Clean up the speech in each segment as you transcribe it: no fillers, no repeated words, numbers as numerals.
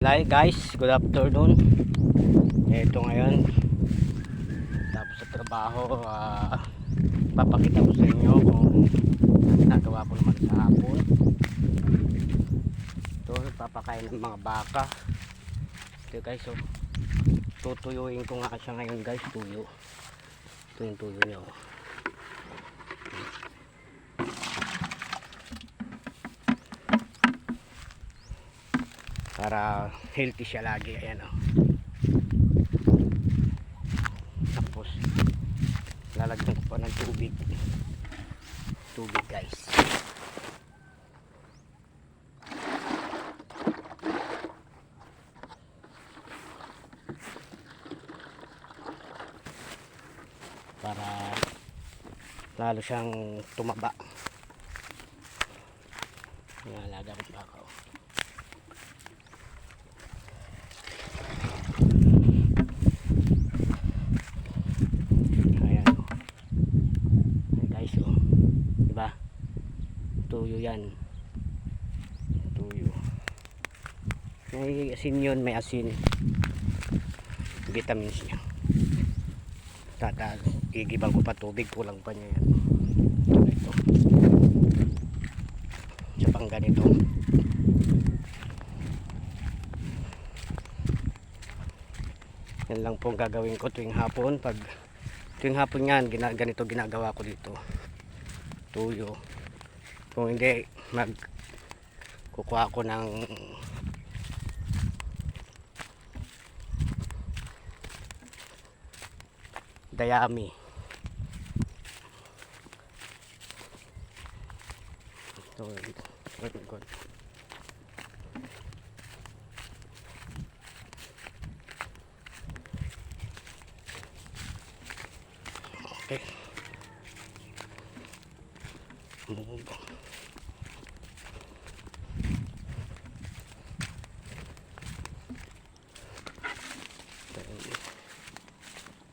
Guys, good afternoon. Ito ngayon, tapos sa trabaho, papakita ko sa inyo kung nagawa ko naman sa hapon. Ito, papakain ng mga baka. Ito guys, so, tutuyuin ko nga siya ngayon guys, tuyo. Ito yung tuyo niya. Para healthy siya lagi. Ayan o. Tapos lalagyan ko pa ng tubig guys. Para lalo siyang tumaba. Nalaga ko pa ako. Tuyo yan, tuyo. May asin yun, may asin, vitamins niya. Igiban ko pa tubig, kulang pa niya yan. Ito sa pang ganito. Yan lang pong gagawin ko tuwing hapon. Pag tuwing hapon yan, ganito ginagawa ko dito, tuyo. Kung hindi, kukuha ko ng dayami. Ito, good. Okay.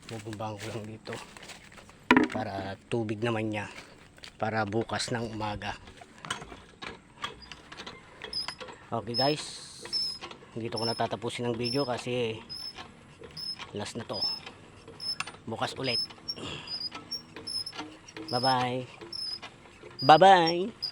Bubumbahan ko lang dito para tubig naman niya para bukas ng umaga. Okay guys, dito ko natatapusin ang video kasi last na to. Bukas ulit. Bye bye.